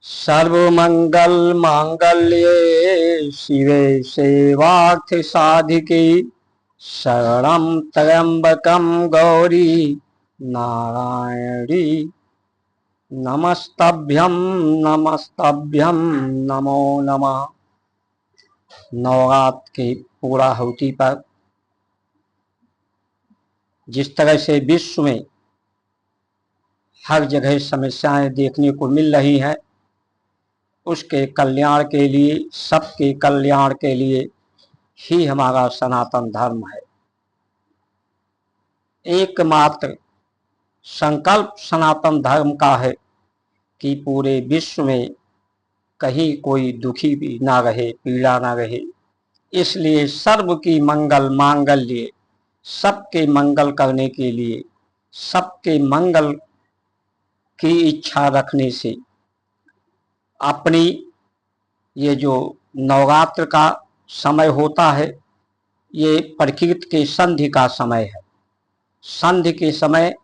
सर्वमंगल मांगल्ये शिवे सेवार्थ साधिके शरणं त्र्यंबकं गौरी नारायणी नमस्तभ्यं नमस्तभ्यं नमो नमः। नवरात्र की पूर्णाहुति पर जिस तरह से विश्व में हर जगह समस्याएं देखने को मिल रही हैं, उसके कल्याण के लिए, सबके कल्याण के लिए ही हमारा सनातन धर्म है। एकमात्र संकल्प सनातन धर्म का है कि पूरे विश्व में कहीं कोई दुखी भी ना रहे, पीड़ा ना रहे। इसलिए सर्व की मंगल मांगल्य, सबके मंगल करने के लिए, सबके मंगल की इच्छा रखने से अपनी ये जो नवरात्र का समय होता है, ये प्रकृति के संधि का समय है। संधि के समय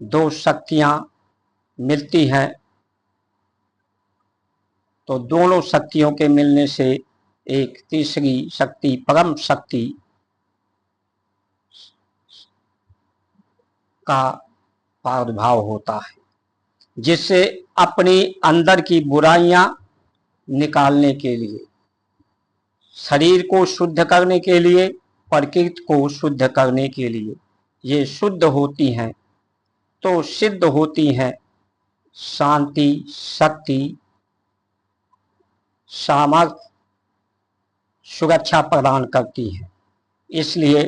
दो शक्तियां मिलती हैं, तो दोनों शक्तियों के मिलने से एक तीसरी शक्ति, परम शक्ति का प्रादुर्भाव होता है, जिससे अपनी अंदर की बुराइयां निकालने के लिए, शरीर को शुद्ध करने के लिए, प्रकृति को शुद्ध करने के लिए ये शुद्ध होती हैं तो सिद्ध होती हैं, शांति, शक्ति, सामर्थ्य, सुरक्षा प्रदान करती हैं। इसलिए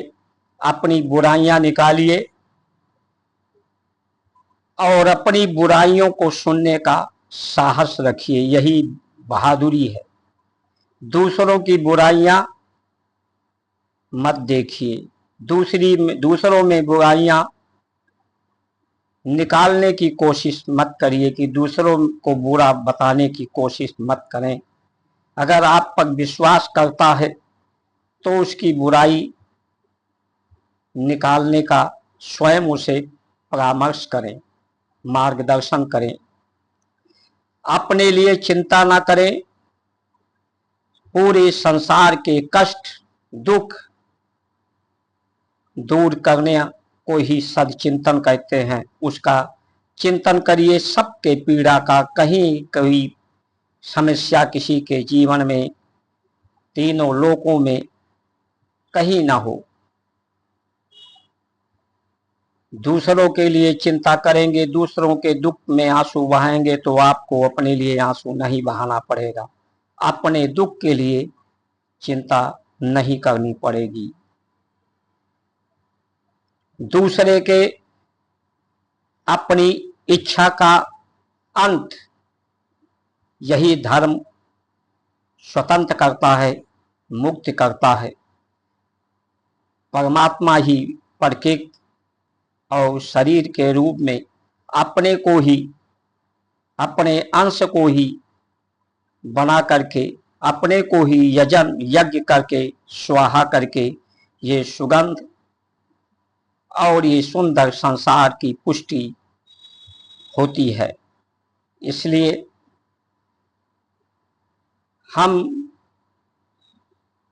अपनी बुराइयां निकालिए और अपनी बुराइयों को सुनने का साहस रखिए, यही बहादुरी है। दूसरों की बुराइयां मत देखिए, दूसरों में बुराइयां निकालने की कोशिश मत करिए कि दूसरों को बुरा बताने की कोशिश मत करें। अगर आप पर विश्वास करता है तो उसकी बुराई निकालने का स्वयं उसे परामर्श करें, मार्गदर्शन करें। अपने लिए चिंता ना करें, पूरे संसार के कष्ट, दुख दूर करने को ही सदचिंतन कहते हैं। उसका चिंतन करिए, सबके पीड़ा का, कहीं कभी समस्या किसी के जीवन में, तीनों लोकों में कहीं ना हो। दूसरों के लिए चिंता करेंगे, दूसरों के दुख में आंसू बहाएंगे तो आपको अपने लिए आंसू नहीं बहाना पड़ेगा, अपने दुख के लिए चिंता नहीं करनी पड़ेगी। दूसरे के अपनी इच्छा का अंत यही धर्म स्वतंत्र करता है, मुक्त करता है। परमात्मा ही प्रकृति और शरीर के रूप में अपने को ही, अपने अंश को ही बना करके, अपने को ही यज्ञ करके, स्वाहा करके ये सुगंध और ये सुंदर संसार की पुष्टि होती है। इसलिए हम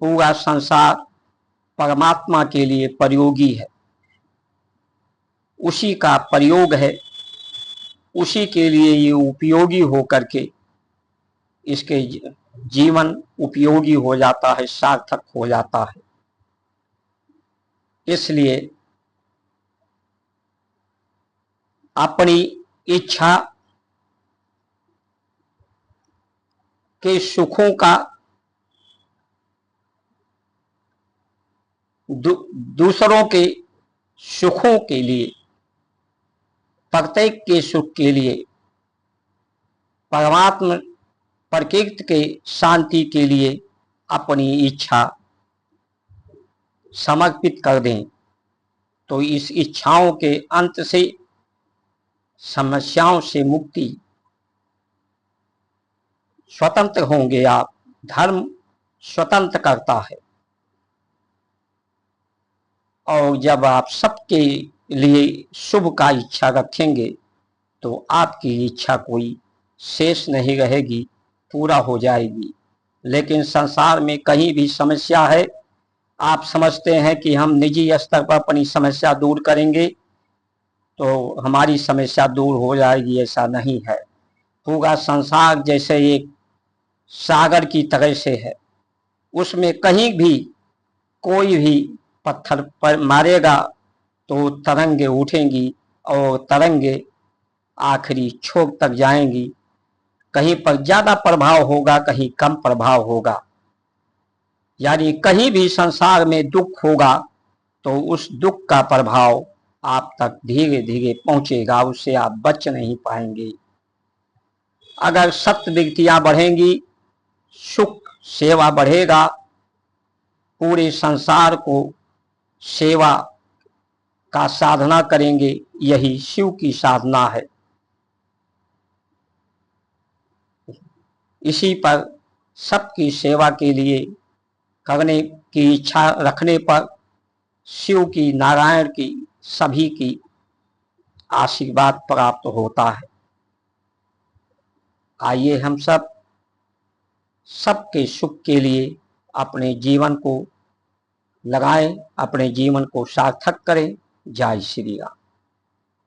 पूरा संसार परमात्मा के लिए प्रयोगी है, उसी का प्रयोग है, उसी के लिए ये उपयोगी होकर के इसके जीवन उपयोगी हो जाता है, सार्थक हो जाता है। इसलिए अपनी इच्छा के सुखों का दूसरों के सुखों के लिए, प्रत्येक के सुख के लिए, परमात्मा प्रकृति के शांति के लिए अपनी इच्छा समर्पित कर दें तो इस इच्छाओं के अंत से, समस्याओं से मुक्ति, स्वतंत्र होंगे आप। धर्म स्वतंत्र करता है और जब आप सबके लिए शुभ का इच्छा रखेंगे तो आपकी इच्छा कोई शेष नहीं रहेगी, पूरा हो जाएगी। लेकिन संसार में कहीं भी समस्या है, आप समझते हैं कि हम निजी स्तर पर अपनी समस्या दूर करेंगे तो हमारी समस्या दूर हो जाएगी, ऐसा नहीं है। पूरा संसार जैसे एक सागर की तरह से है, उसमें कहीं भी कोई भी पत्थर पर मारेगा तो तरंगे उठेंगी और तरंगे आखिरी छोर तक जाएंगी। कहीं पर ज्यादा प्रभाव होगा, कहीं कम प्रभाव होगा। यानी कहीं भी संसार में दुख होगा तो उस दुख का प्रभाव आप तक धीरे धीरे पहुंचेगा, उससे आप बच नहीं पाएंगे। अगर सत्य वृत्तियां बढ़ेंगी, सुख सेवा बढ़ेगा, पूरे संसार को सेवा का साधना करेंगे, यही शिव की साधना है। इसी पर सबकी सेवा के लिए करने की इच्छा रखने पर शिव की, नारायण की, सभी की आशीर्वाद प्राप्त होता है। आइए हम सब सबके सुख के लिए अपने जीवन को लगाएं, अपने जीवन को सार्थक करें। जय श्री राम।